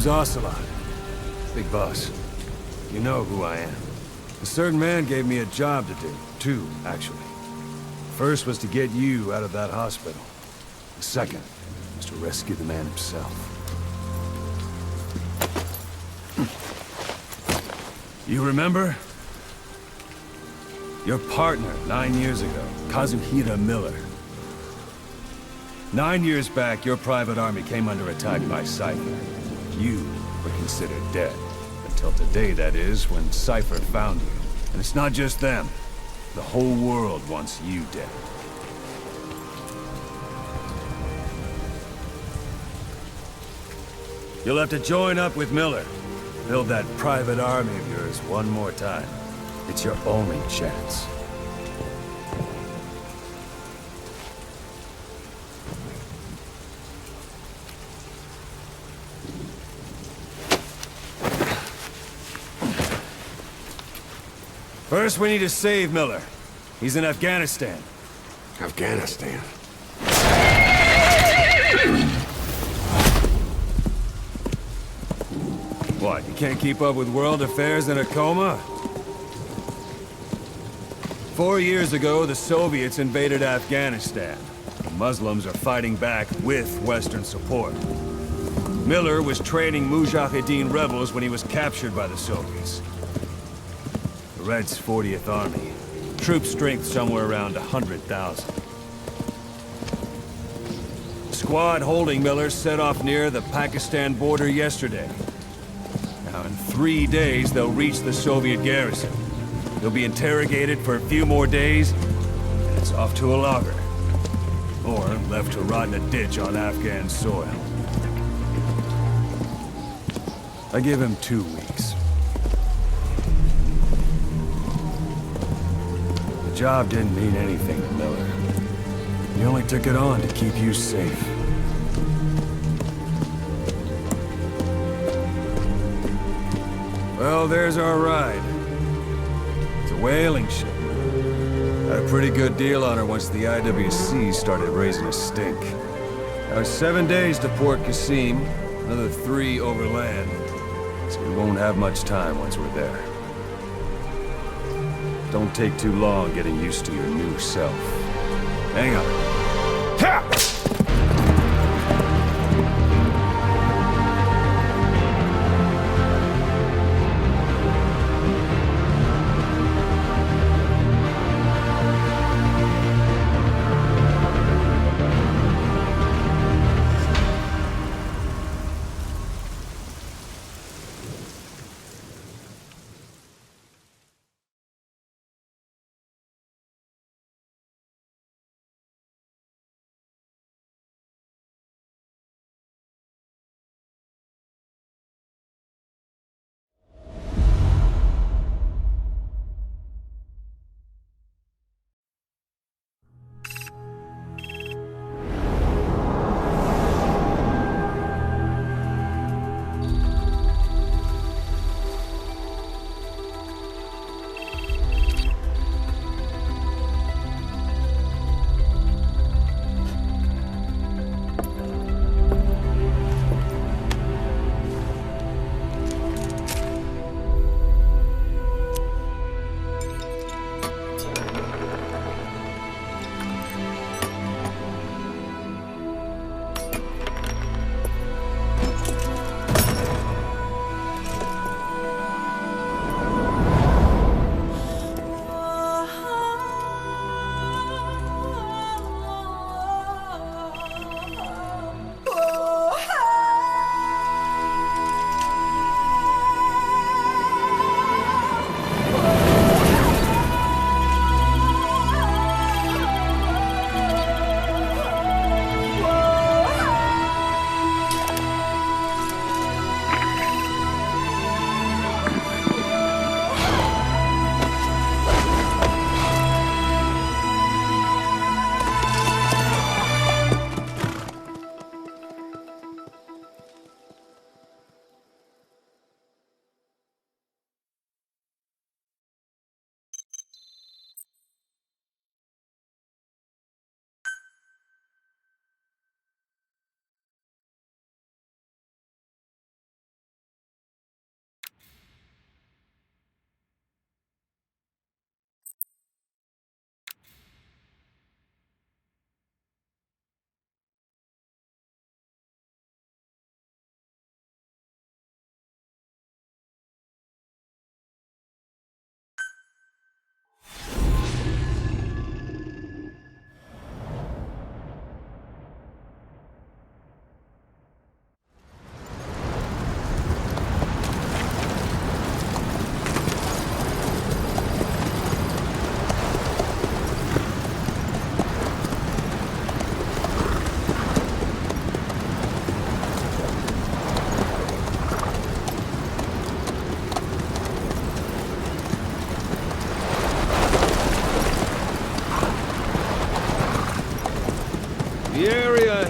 name's Ocelot. Big boss. You know who I am. A certain man gave me a job to do. Two, actually. First was to get you out of that hospital. The second was to rescue the man himself. You remember? Your partner 9 years ago, Kazuhira Miller. 9 years back, your private army came under attack by Cypher. You were considered dead. Until today, that is, when Cypher found you. And it's not just them. The whole world wants you dead. You'll have to join up with Miller. Build that private army of yours one more time. It's your only chance. First, we need to save Miller. He's in Afghanistan. Afghanistan? What, you can't keep up with world affairs in a coma? 4 years ago, the Soviets invaded Afghanistan. The Muslims are fighting back with Western support. Miller was training Mujahideen rebels when he was captured by the Soviets. The Red's 40th Army. Troop strength somewhere around 100,000. The squad holding Miller set off near the Pakistan border yesterday. Now, in 3 days, they'll reach the Soviet garrison. He'll be interrogated for a few more days, and it's off to a logger. Or left to rot in a ditch on Afghan soil. I give him 2 weeks. The job didn't mean anything to Miller. He only took it on to keep you safe. Well, there's our ride. It's a whaling ship. Had a pretty good deal on her once the IWC started raising a stink. Now it's 7 days to Port Qasim, another 3 overland. So we won't have much time once we're there. Don't take too long getting used to your new self. Hang on. Ha!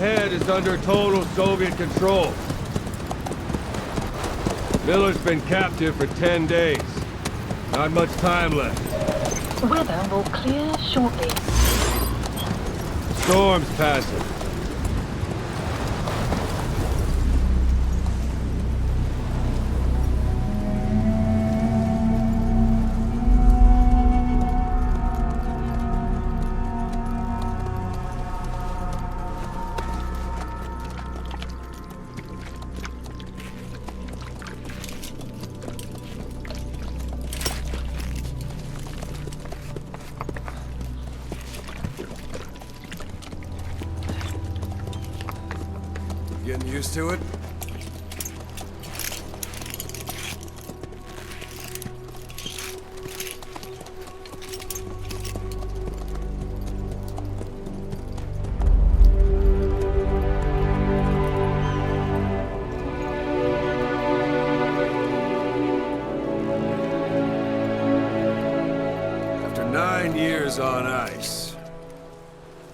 ahead is under total Soviet control. Miller's been captive for 10 days. Not much time left. Weather will clear shortly. Storm's passing. Getting used to it? After 9 years on ice,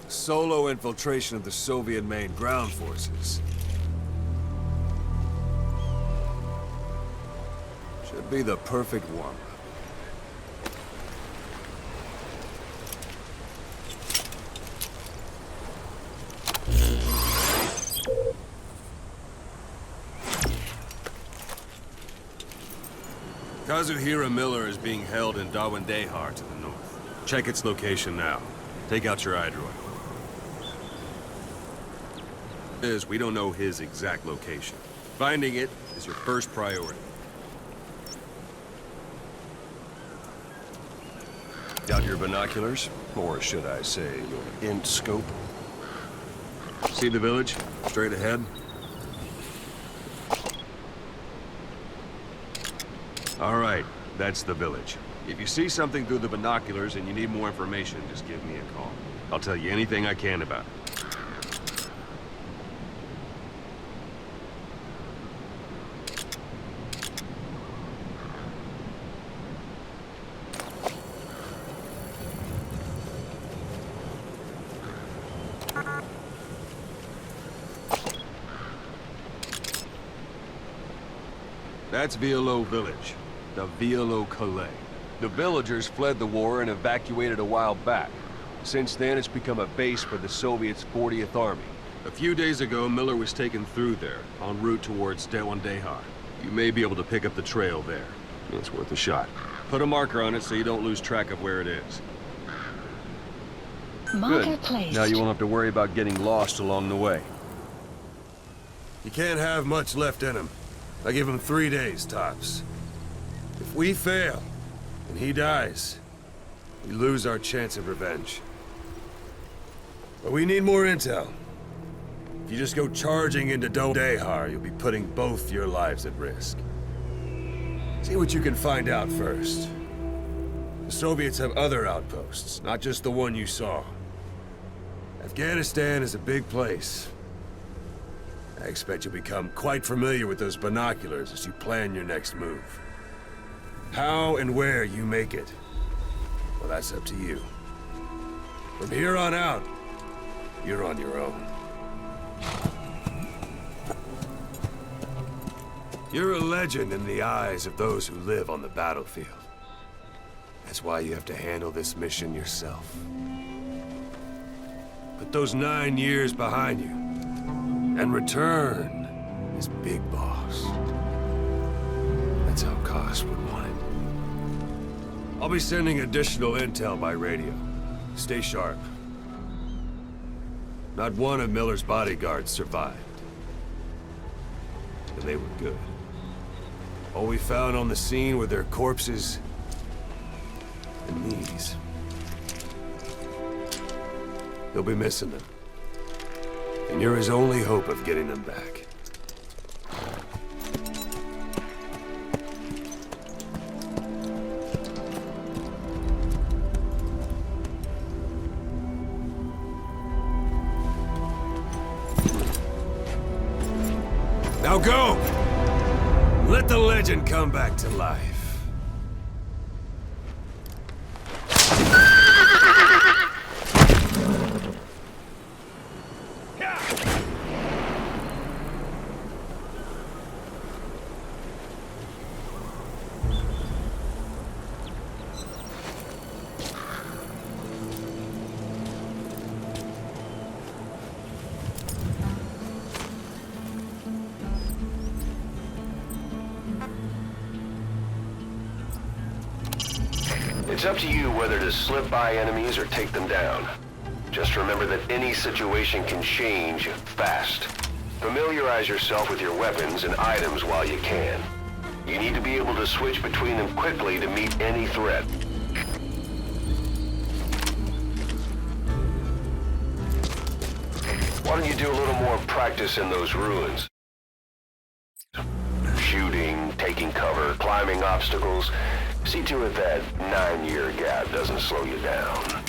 solo infiltration of the Soviet main ground forces should be the perfect warm-up. Kazuhira Miller is being held in Dawandehar to the north. Check its location now. Take out your iDroid. We don't know his exact location. Finding it is your first priority. Got your binoculars? Or should I say, your int scope? See the village? Straight ahead? All right, that's the village. If you see something through the binoculars and you need more information, just give me a call. I'll tell you anything I can about it. That's Violo Village, the Violo Calais. The villagers fled the war and evacuated a while back. Since then, it's become a base for the Soviets' 40th Army. A few days ago, Miller was taken through there, en route towards Dawandehar. You may be able to pick up the trail there. It's worth a shot. Put a marker on it so you don't lose track of where it is. Marker Good. placed. Now you won't have to worry about getting lost along the way. You can't have much left in him. I give him 3 days, tops. If we fail, and he dies, we lose our chance of revenge. But we need more intel. If you just go charging into Dawandehar, you'll be putting both your lives at risk. See what you can find out first. The Soviets have other outposts, not just the one you saw. Afghanistan is a big place. I expect you'll become quite familiar with those binoculars as you plan your next move. How and where you make it, well, that's up to you. From here on out, you're on your own. You're a legend in the eyes of those who live on the battlefield. That's why you have to handle this mission yourself. Put those 9 years behind you, and return as Big Boss. That's how Koss would want it. I'll be sending additional intel by radio. Stay sharp. Not one of Miller's bodyguards survived. And they were good. All we found on the scene were their corpses and knees. You'll be missing them. And you're his only hope of getting them back. Now go! Let the legend come back to life. It's up to you whether to slip by enemies or take them down. Just remember that any situation can change fast. Familiarize yourself with your weapons and items while you can. You need to be able to switch between them quickly to meet any threat. Why don't you do a little more practice in those ruins? Shooting, taking cover, climbing obstacles. See to it that 9-year gap doesn't slow you down.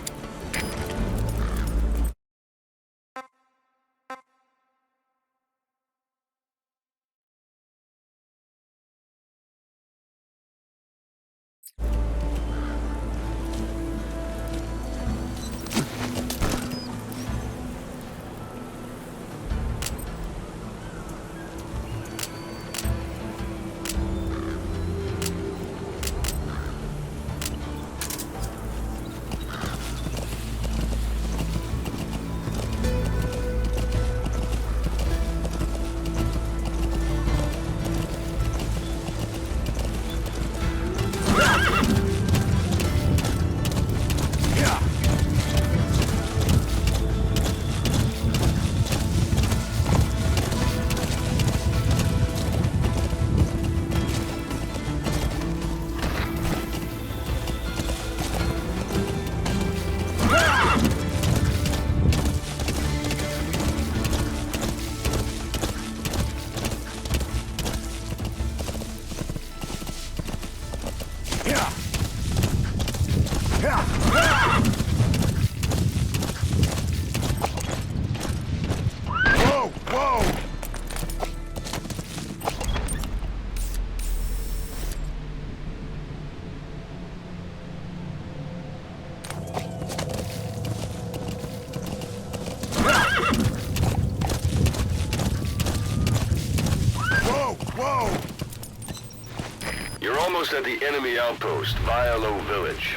You're almost at the enemy outpost, Violo Village.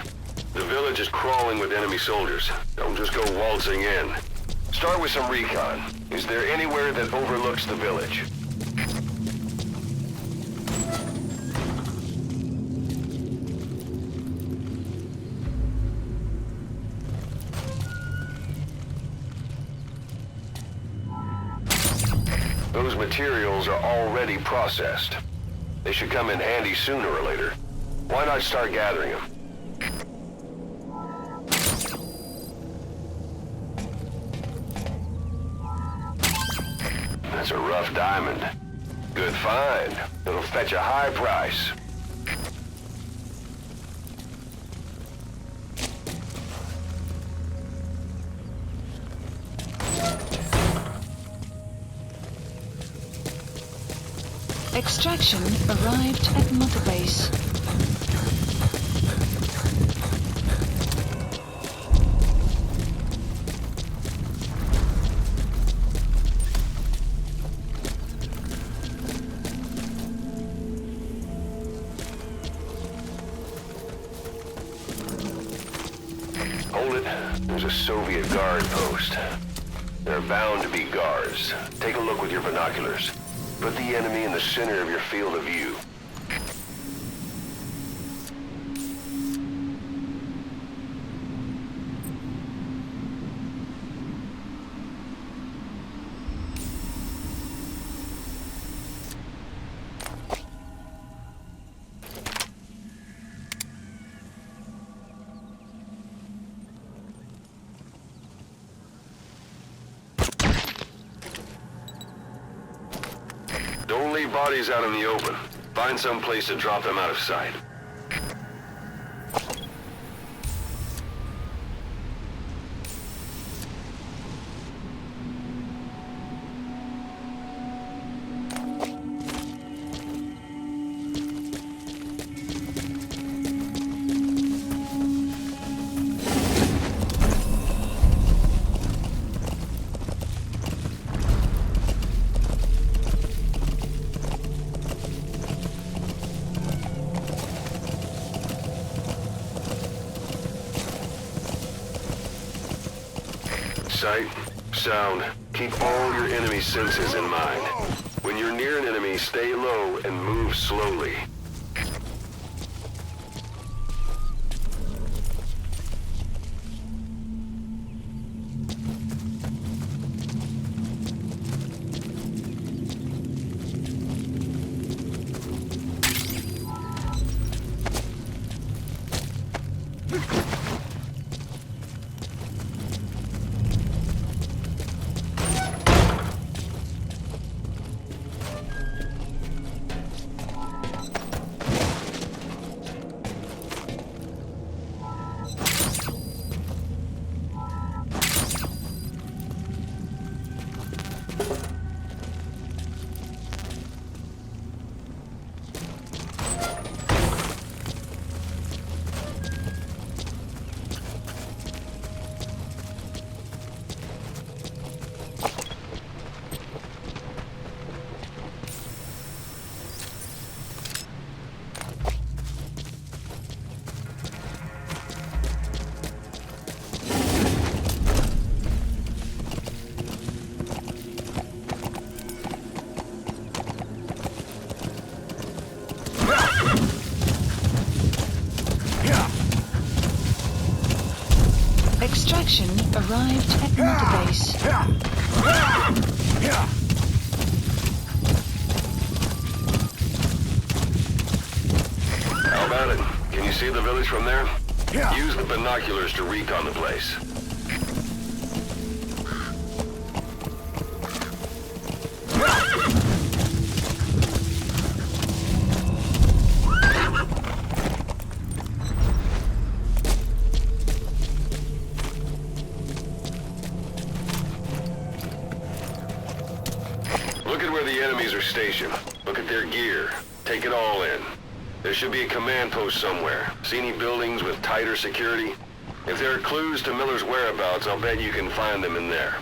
The village is crawling with enemy soldiers. Don't just go waltzing in. Start with some recon. Is there anywhere that overlooks the village? Those materials are already processed. They should come in handy sooner or later. Why not start gathering them? That's a rough diamond. Good find. It'll fetch a high price. Extraction arrived at Mother Base. Hold it. There's a Soviet guard post. There are bound to be guards. Take a look with your binoculars. Put the enemy in the center of your field of view. Don't leave bodies out in the open. Find some place to drop them out of sight. Sight, sound, keep all your enemy senses in mind. When you're near an enemy, stay low and move slowly. Extraction arrived at Mother Base. How about it? Can you see the village from there? Use the binoculars to recon the place. Look at where the enemies are stationed. Look at their gear. Take it all in. There should be a command post somewhere. See any buildings with tighter security? If there are clues to Miller's whereabouts, I'll bet you can find them in there.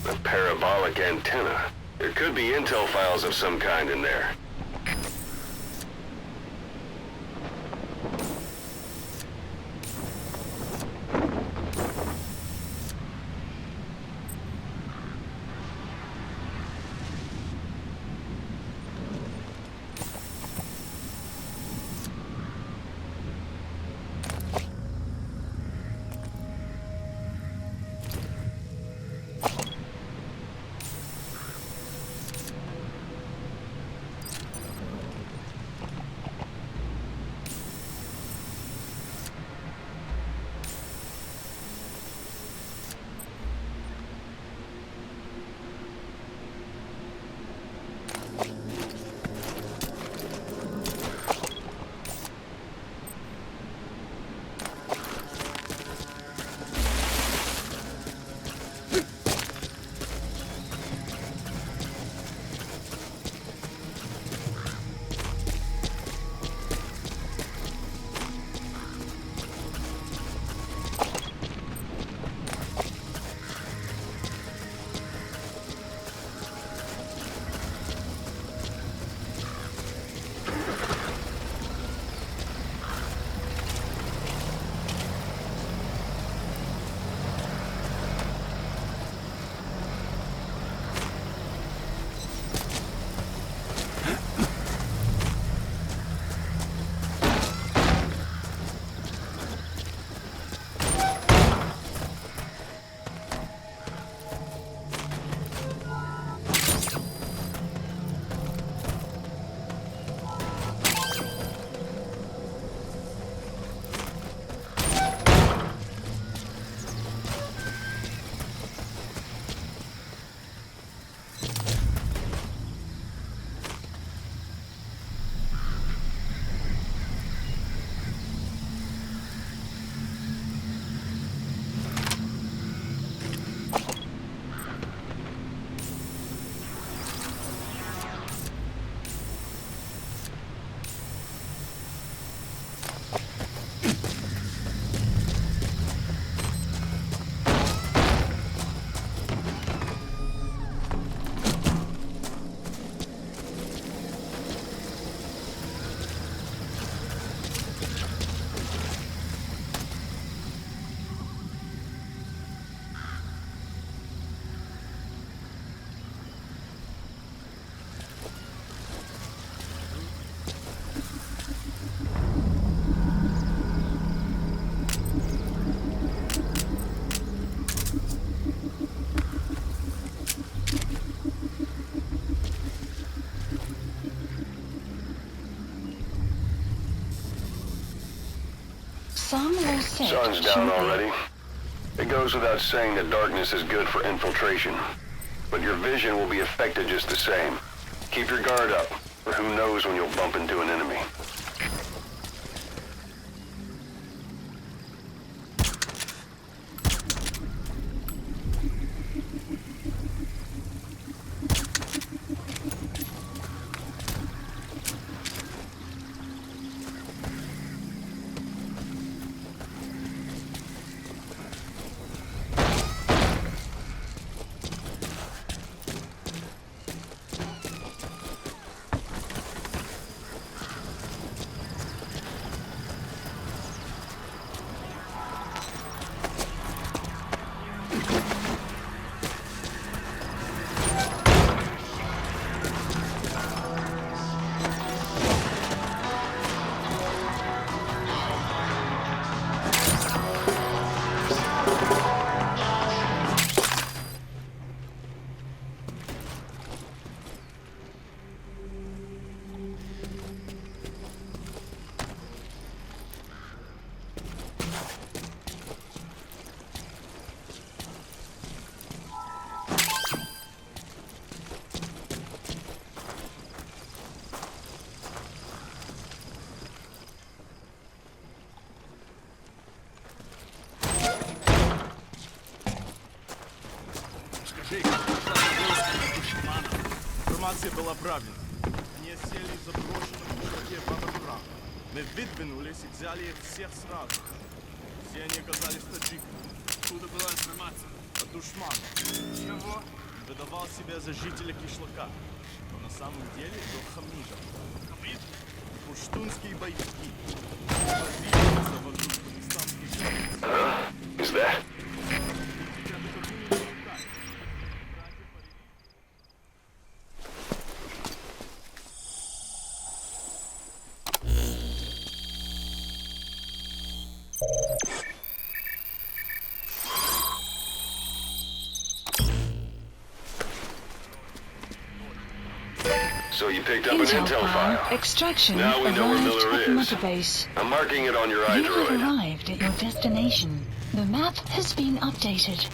A parabolic antenna. There could be intel files of some kind in there. Sun's down already. It goes without saying that darkness is good for infiltration. But your vision will be affected just the same. Keep your guard up, or who knows when you'll bump into an enemy. Миссия была правильной. Они сели в заброшенном чуваке Бабахрам. Мы выдвинулись и взяли их всех сразу. Все они оказались таджиками. Откуда была информация? От душмана. Чего? Выдавал себя за жителя кишлака. Но на самом деле был хамидом. Хамид? Пуштунские боевики. Двигаются вокруг пакистанских границ. Is that? So you picked up an intel file. Extraction Now we know where arrived Miller at is. Mother Base. I'm marking it on your You have iDroid. arrived at your destination. The map has been updated.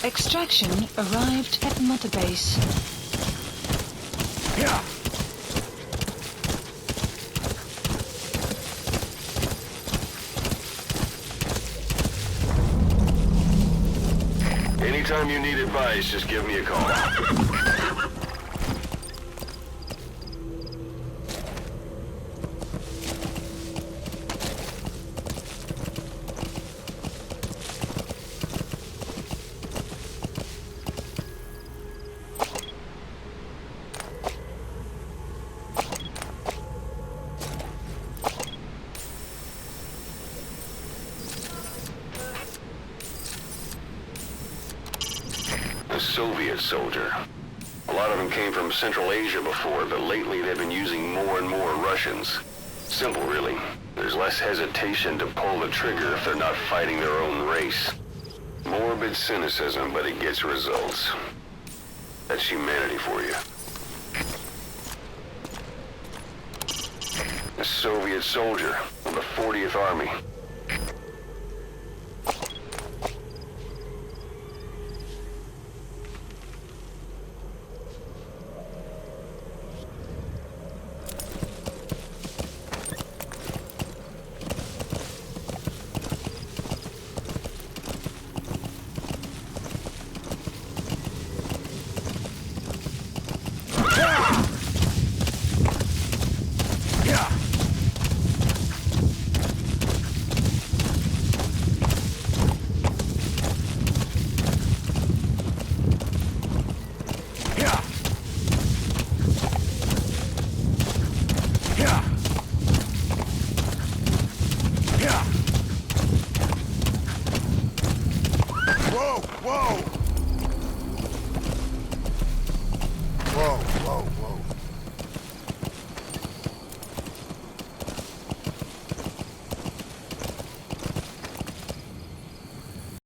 Extraction arrived at Mother Base. Anytime you need advice, just give me a call. Soviet soldier. A lot of them came from Central Asia before, but lately they've been using more and more Russians. Simple, really. There's less hesitation to pull the trigger if they're not fighting their own race. Morbid cynicism, but it gets results. That's humanity for you. A Soviet soldier of the 40th Army. Whoa!